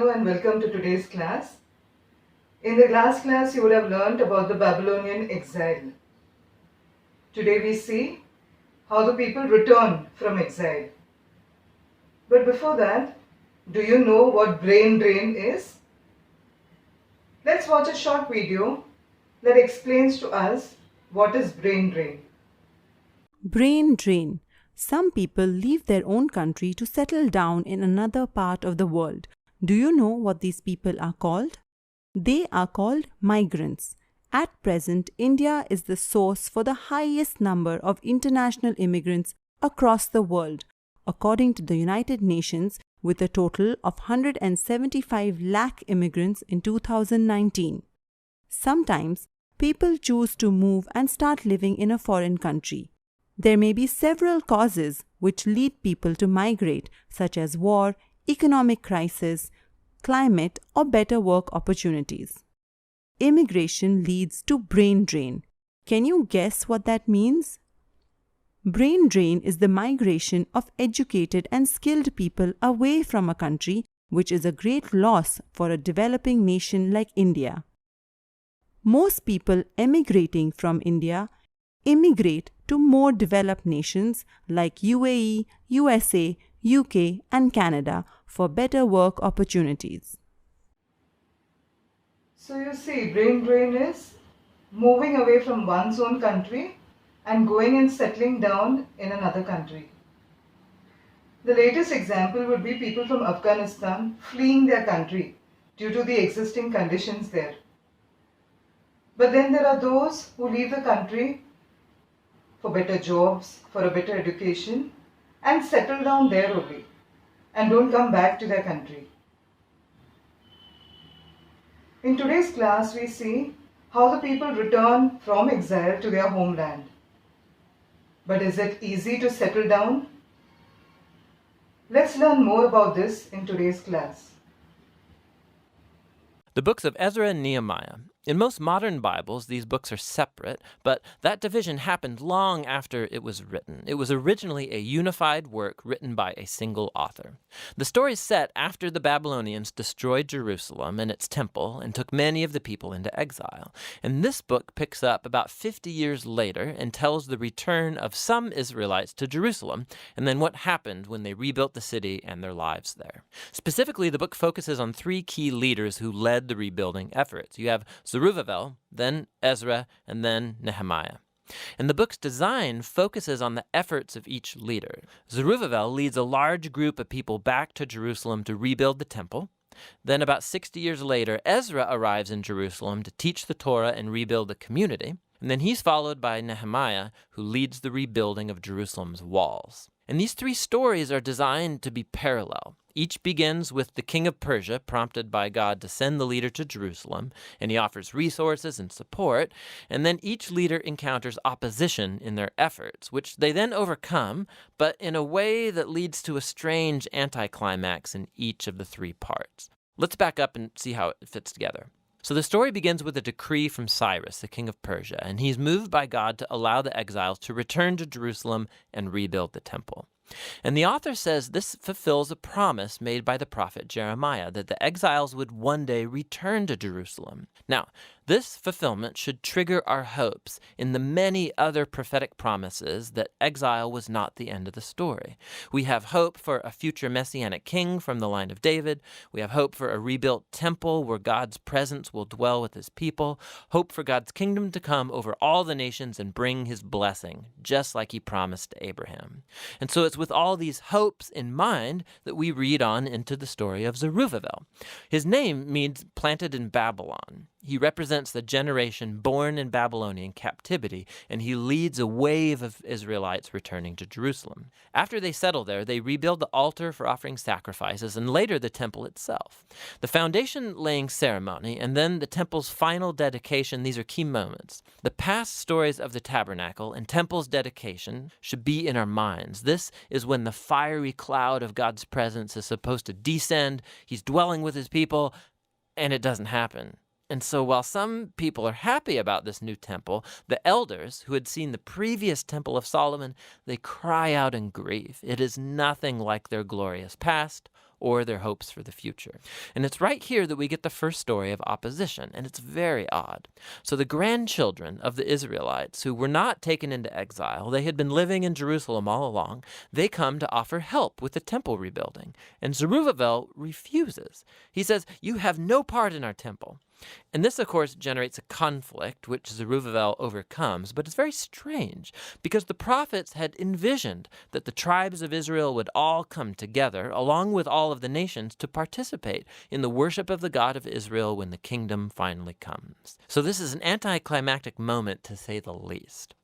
Hello and welcome to today's class. In the last class, you would have learnt about the Babylonian exile. Today we see how the people return from exile. But before that, do you know what brain drain is? Let's watch a short video that explains to us what is brain drain. Brain drain. Some people leave their own country to settle down in another part of the world. Do you know what these people are called? They are called migrants. At present, India is the source for the highest number of international immigrants across the world, according to the United Nations, with a total of 175 lakh immigrants in 2019. Sometimes, people choose to move and start living in a foreign country. There may be several causes which lead people to migrate, such as war, economic crisis, climate, or better work opportunities. Immigration leads to brain drain. Can you guess what that means? Brain drain is the migration of educated and skilled people away from a country, which is a great loss for a developing nation like India. Most people emigrating from India immigrate to more developed nations like UAE, USA, UK, and Canada for better work opportunities. So you see, brain drain is moving away from one's own country and going and settling down in another country. The latest example would be people from Afghanistan fleeing their country due to the existing conditions there. But then there are those who leave the country for better jobs, for a better education, and settle down there only, and don't come back to their country. In today's class, we see how the people return from exile to their homeland. But is it easy to settle down? Let's learn more about this in today's class. The books of Ezra and Nehemiah. In most modern Bibles, these books are separate, but that division happened long after it was written. It was originally a unified work written by a single author. The story is set after the Babylonians destroyed Jerusalem and its temple and took many of the people into exile. And this book picks up about 50 years later and tells the return of some Israelites to Jerusalem and then what happened when they rebuilt the city and their lives there. Specifically, the book focuses on three key leaders who led the rebuilding efforts. You have Zerubbabel, then Ezra, and then Nehemiah. And the book's design focuses on the efforts of each leader. Zerubbabel leads a large group of people back to Jerusalem to rebuild the temple. Then about 60 years later, Ezra arrives in Jerusalem to teach the Torah and rebuild the community. And then he's followed by Nehemiah, who leads the rebuilding of Jerusalem's walls. And these three stories are designed to be parallel. Each begins with the king of Persia, prompted by God to send the leader to Jerusalem, and he offers resources and support, and then each leader encounters opposition in their efforts, which they then overcome, but in a way that leads to a strange anticlimax in each of the three parts. Let's back up and see how it fits together. So the story begins with a decree from Cyrus, the king of Persia, and he's moved by God to allow the exiles to return to Jerusalem and rebuild the temple. And the author says this fulfills a promise made by the prophet Jeremiah that the exiles would one day return to Jerusalem. Now, this fulfillment should trigger our hopes in the many other prophetic promises that exile was not the end of the story. We have hope for a future messianic king from the line of David. We have hope for a rebuilt temple where God's presence will dwell with his people. Hope for God's kingdom to come over all the nations and bring his blessing, just like he promised to Abraham. And so it's with all these hopes in mind that we read on into the story of Zerubbabel. His name means planted in Babylon. He represents the generation born in Babylonian captivity, and he leads a wave of Israelites returning to Jerusalem. After they settle there, they rebuild the altar for offering sacrifices, and later the temple itself. The foundation-laying ceremony, and then the temple's final dedication, these are key moments. The past stories of the tabernacle and temple's dedication should be in our minds. This is when the fiery cloud of God's presence is supposed to descend. He's dwelling with his people, and it doesn't happen. And so while some people are happy about this new temple, the elders who had seen the previous temple of Solomon, they cry out in grief. It is nothing like their glorious past or their hopes for the future. And it's right here that we get the first story of opposition, and it's very odd. So the grandchildren of the Israelites who were not taken into exile, they had been living in Jerusalem all along, they come to offer help with the temple rebuilding. And Zerubbabel refuses. He says, "You have no part in our temple." And this, of course, generates a conflict which Zerubbabel overcomes, but it's very strange because the prophets had envisioned that the tribes of Israel would all come together, along with all of the nations, to participate in the worship of the God of Israel when the kingdom finally comes. So this is an anticlimactic moment, to say the least.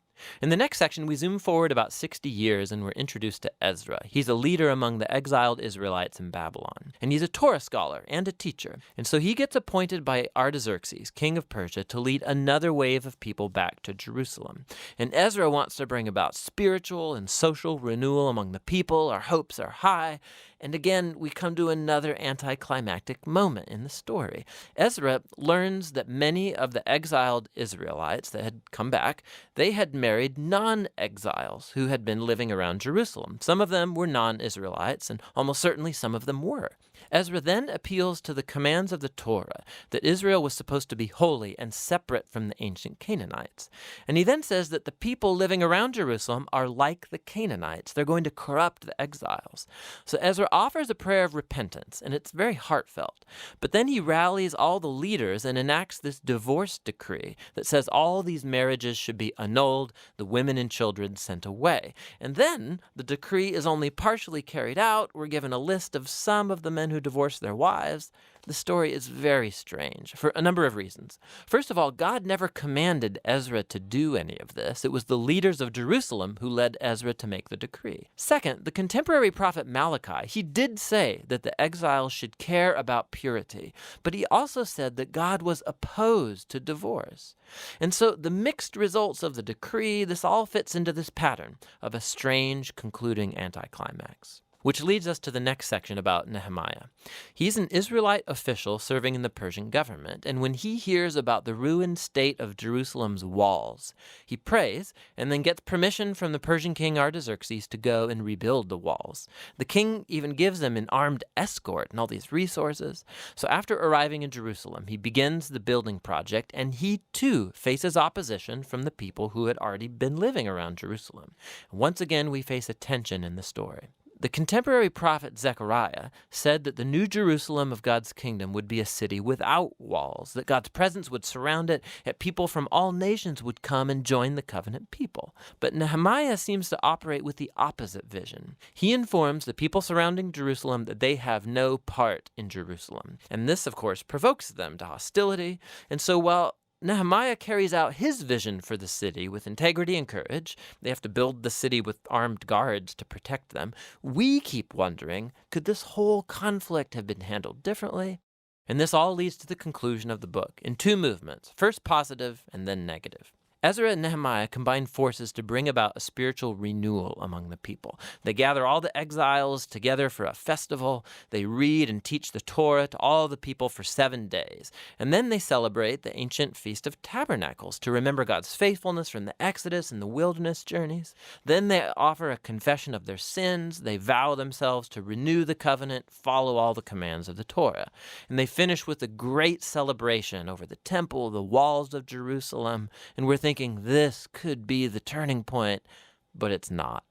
In the next section, we zoom forward about 60 years and we're introduced to Ezra. He's a leader among the exiled Israelites in Babylon. And he's a Torah scholar and a teacher. And so he gets appointed by Artaxerxes, king of Persia, to lead another wave of people back to Jerusalem. And Ezra wants to bring about spiritual and social renewal among the people. Our hopes are high. And again, we come to another anticlimactic moment in the story. Ezra learns that many of the exiled Israelites that had come back, they had married non-exiles who had been living around Jerusalem. Some of them were non-Israelites, and almost certainly some of them were. Ezra then appeals to the commands of the Torah, that Israel was supposed to be holy and separate from the ancient Canaanites. And he then says that the people living around Jerusalem are like the Canaanites. They're going to corrupt the exiles. So Ezra offers a prayer of repentance, and it's very heartfelt. But then he rallies all the leaders and enacts this divorce decree that says all these marriages should be annulled, the women and children sent away. And then the decree is only partially carried out. We're given a list of some of the men who divorced their wives. The story is very strange for a number of reasons. First of all, God never commanded Ezra to do any of this. It was the leaders of Jerusalem who led Ezra to make the decree. Second, the contemporary prophet Malachi, he did say that the exiles should care about purity, but he also said that God was opposed to divorce. And so the mixed results of the decree, this all fits into this pattern of a strange concluding anticlimax. Which leads us to the next section about Nehemiah. He's an Israelite official serving in the Persian government, and when he hears about the ruined state of Jerusalem's walls, he prays and then gets permission from the Persian king Artaxerxes to go and rebuild the walls. The king even gives them an armed escort and all these resources. So after arriving in Jerusalem, he begins the building project, and he too faces opposition from the people who had already been living around Jerusalem. Once again, we face a tension in the story. The contemporary prophet Zechariah said that the new Jerusalem of God's kingdom would be a city without walls, that God's presence would surround it, that people from all nations would come and join the covenant people. But Nehemiah seems to operate with the opposite vision. He informs the people surrounding Jerusalem that they have no part in Jerusalem. And this, of course, provokes them to hostility. And so while Nehemiah carries out his vision for the city with integrity and courage, they have to build the city with armed guards to protect them, we keep wondering, could this whole conflict have been handled differently? And this all leads to the conclusion of the book in two movements, first positive and then negative. Ezra and Nehemiah combine forces to bring about a spiritual renewal among the people. They gather all the exiles together for a festival. They read and teach the Torah to all the people for 7 days. And then they celebrate the ancient Feast of Tabernacles to remember God's faithfulness from the Exodus and the wilderness journeys. Then they offer a confession of their sins. They vow themselves to renew the covenant, follow all the commands of the Torah. And they finish with a great celebration over the temple, the walls of Jerusalem, and we're thinking this could be the turning point, but it's not.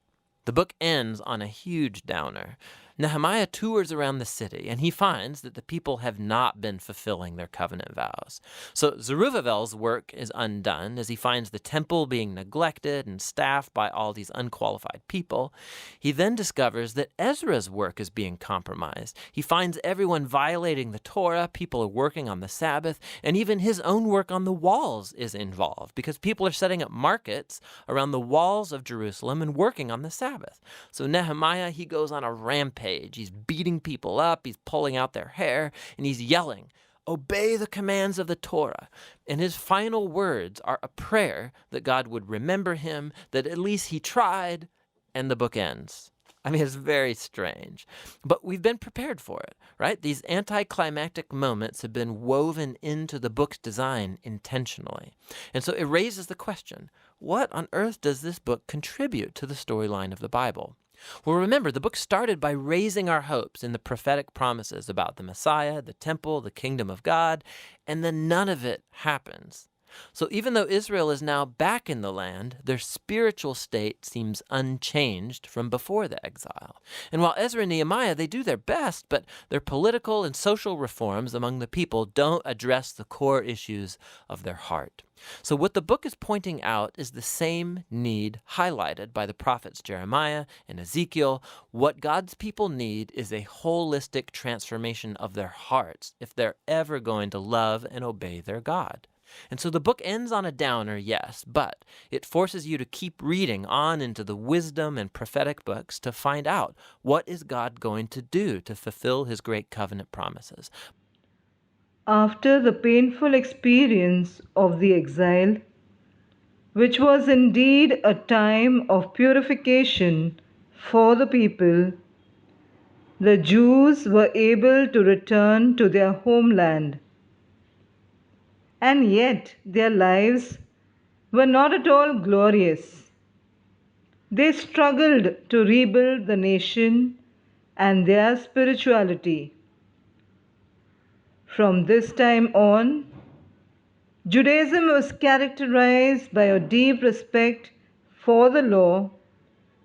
The book ends on a huge downer. Nehemiah tours around the city, and he finds that the people have not been fulfilling their covenant vows. So Zerubbabel's work is undone as he finds the temple being neglected and staffed by all these unqualified people. He then discovers that Ezra's work is being compromised. He finds everyone violating the Torah, people are working on the Sabbath, and even his own work on the walls is involved because people are setting up markets around the walls of Jerusalem and working on the Sabbath. So Nehemiah, he goes on a rampage. He's beating people up, he's pulling out their hair, and he's yelling, "Obey the commands of the Torah." And his final words are a prayer that God would remember him, that at least he tried, and the book ends. I mean, it's very strange, but we've been prepared for it, right? These anticlimactic moments have been woven into the book's design intentionally. And so it raises the question, what on earth does this book contribute to the storyline of the Bible? Well, remember, the book started by raising our hopes in the prophetic promises about the Messiah, the temple, the kingdom of God, and then none of it happens. So even though Israel is now back in the land, their spiritual state seems unchanged from before the exile. And while Ezra and Nehemiah, they do their best, but their political and social reforms among the people don't address the core issues of their heart. So what the book is pointing out is the same need highlighted by the prophets Jeremiah and Ezekiel. What God's people need is a holistic transformation of their hearts if they're ever going to love and obey their God. And so the book ends on a downer, yes, but it forces you to keep reading on into the wisdom and prophetic books to find out what is God going to do to fulfill his great covenant promises. After the painful experience of the exile, which was indeed a time of purification for the people, the Jews were able to return to their homeland. And yet their lives were not at all glorious. They struggled to rebuild the nation and their spirituality. From this time on, Judaism was characterized by a deep respect for the law,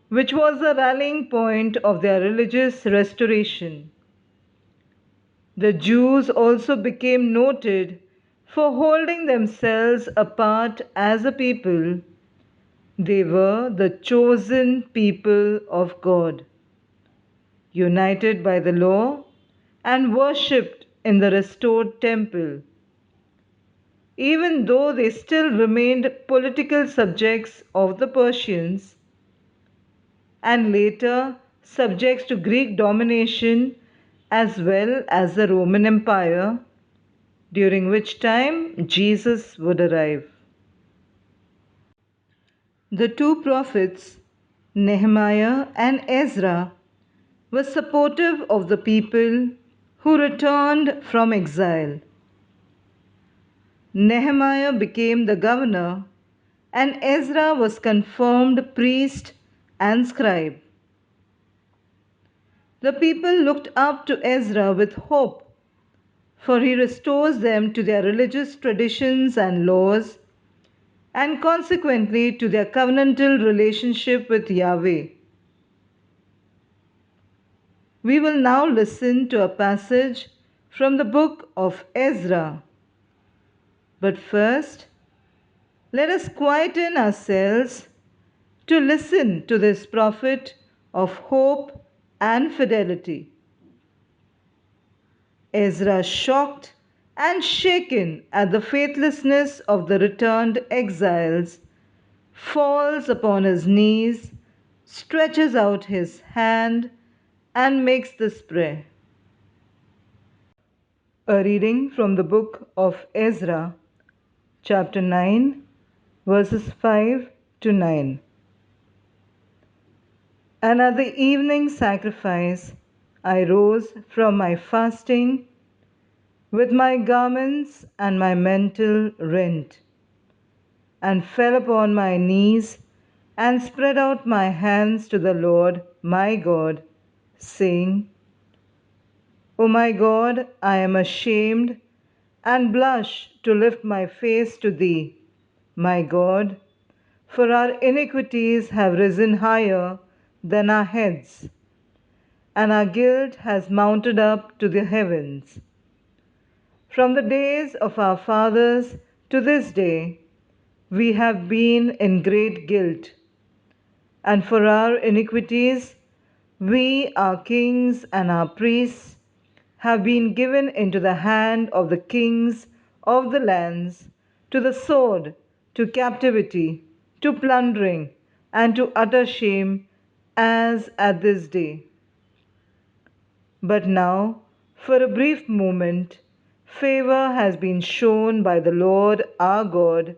which was the rallying point of their religious restoration. The Jews also became noted for holding themselves apart as a people. They were the chosen people of God, united by the law and worshipped in the restored temple. Even though they still remained political subjects of the Persians and later subjects to Greek domination as well as the Roman Empire, during which time Jesus would arrive. The two prophets, Nehemiah and Ezra, were supportive of the people who returned from exile. Nehemiah became the governor, and Ezra was confirmed priest and scribe. The people looked up to Ezra with hope, for he restores them to their religious traditions and laws, and consequently to their covenantal relationship with Yahweh. We will now listen to a passage from the book of Ezra. But first, let us quieten ourselves to listen to this prophet of hope and fidelity. Ezra, shocked and shaken at the faithlessness of the returned exiles, falls upon his knees, stretches out his hand, and makes this prayer. A reading from the book of Ezra, chapter 9, verses 5 to 9. And at the evening sacrifice, I rose from my fasting with my garments and my mantle rent, and fell upon my knees and spread out my hands to the Lord my God, saying, O my God, I am ashamed and blush to lift my face to thee, my God, for our iniquities have risen higher than our heads, and our guilt has mounted up to the heavens. From the days of our fathers to this day, we have been in great guilt, and for our iniquities, we, our kings and our priests, have been given into the hand of the kings of the lands, to the sword, to captivity, to plundering, and to utter shame, as at this day. But now, for a brief moment, favor has been shown by the Lord our God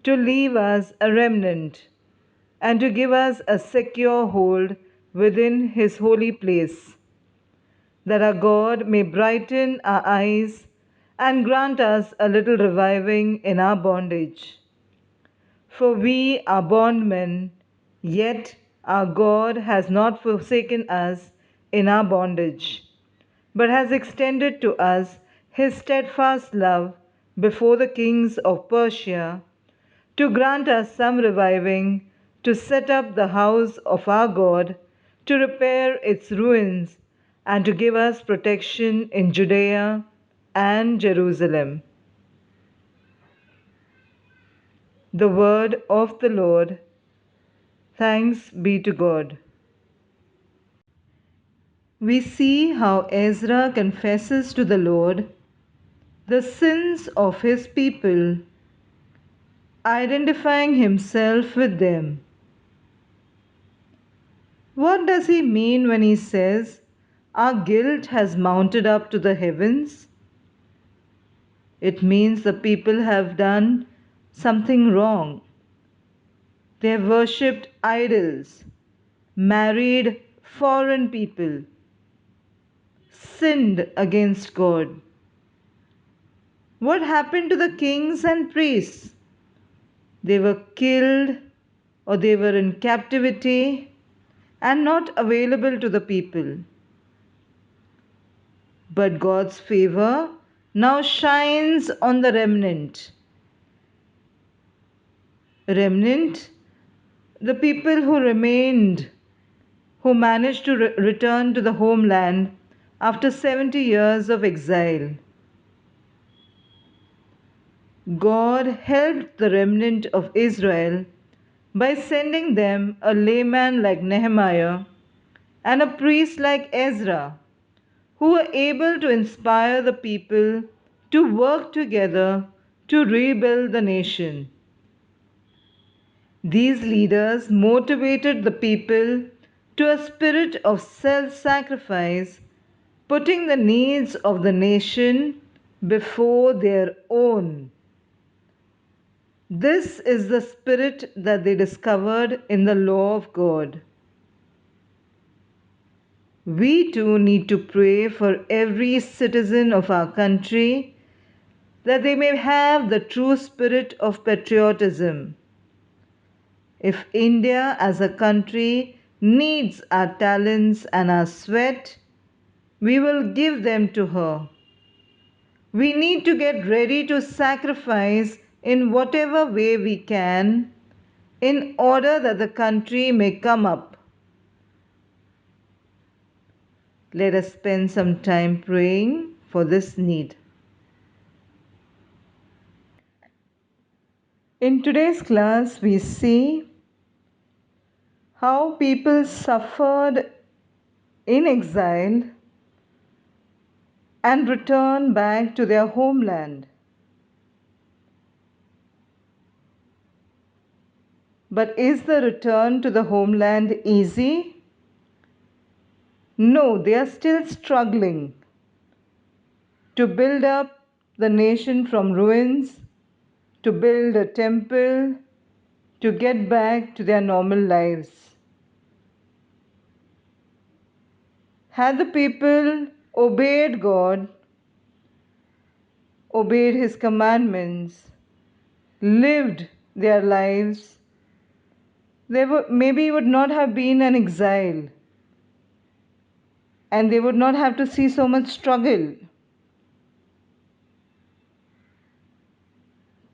to leave us a remnant and to give us a secure hold within his holy place, that our God may brighten our eyes and grant us a little reviving in our bondage. For we are bondmen, yet Our God has not forsaken us in our bondage, but has extended to us his steadfast love before the kings of Persia, to grant us some reviving, to set up the house of our God, to repair its ruins, and to give us protection in Judea and Jerusalem. The word of the Lord. Thanks be to God. We see how Ezra confesses to the Lord the sins of his people, identifying himself with them. What does he mean when he says, "Our guilt has mounted up to the heavens"? It means the people have done something wrong. They have worshipped idols, married foreign people, sinned against God. What happened to the kings and priests? They were killed or they were in captivity and not available to the people. But God's favor now shines on the remnant. Remnant, the people who remained, who managed to return to the homeland after 70 years of exile. God helped the remnant of Israel by sending them a layman like Nehemiah and a priest like Ezra, who were able to inspire the people to work together to rebuild the nation. These leaders motivated the people to a spirit of self sacrifice, putting the needs of the nation before their own. This is the spirit that they discovered in the law of God. We too need to pray for every citizen of our country that they may have the true spirit of patriotism. If India as a country needs our talents and our sweat, we will give them to her. We need to get ready to sacrifice in whatever way we can in order that the country may come up. Let us spend some time praying for this need. In today's class, we see how people suffered in exile and returned back to their homeland. But is the return to the homeland easy? No, they are still struggling to build up the nation from ruins, to build a temple, to get back to their normal lives. Had the people obeyed God, obeyed His commandments, lived their lives, maybe would not have been an exile and they would not have to see so much struggle.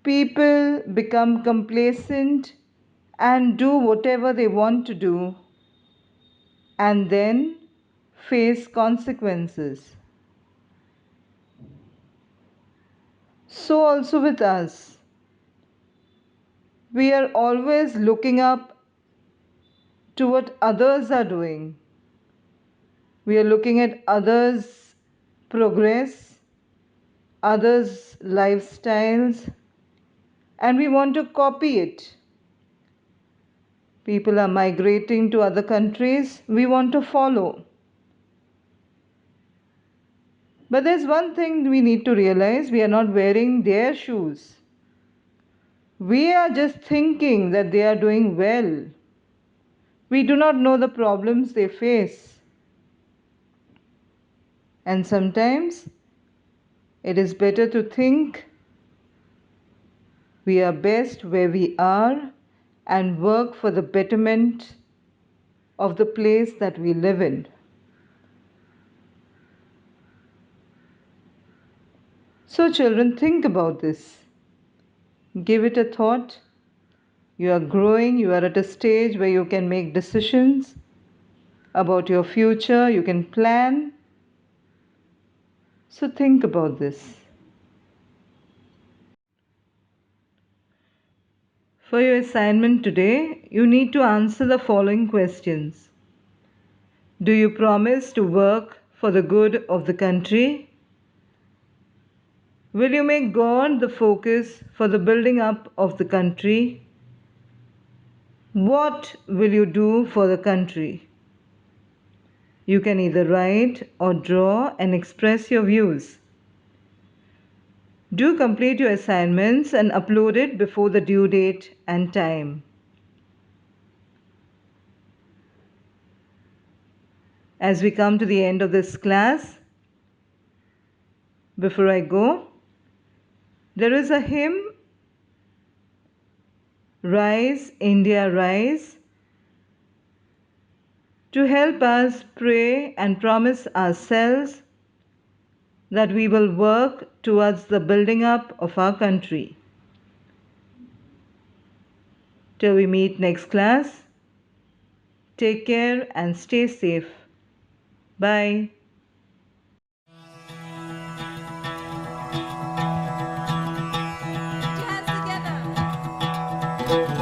People become complacent and do whatever they want to do and then face consequences. So also with us. We are always looking up to what others are doing. We are looking at others' progress, others' lifestyles, and we want to copy it. People are migrating to other countries, we want to follow. But there's one thing we need to realize, we are not wearing their shoes. We are just thinking that they are doing well. We do not know the problems they face. And sometimes it is better to think we are best where we are and work for the betterment of the place that we live in. So, children, think about this. Give it a thought. You are growing, you are at a stage where you can make decisions about your future, you can plan. So, think about this. For your assignment today, you need to answer the following questions. Do you promise to work for the good of the country? Will you make God the focus for the building up of the country? What will you do for the country? You can either write or draw and express your views. Do complete your assignments and upload it before the due date and time. As we come to the end of this class, before I go, there is a hymn, Rise, India, Rise, to help us pray and promise ourselves that we will work towards the building up of our country. Till we meet next class, take care and stay safe. Bye. Hands together.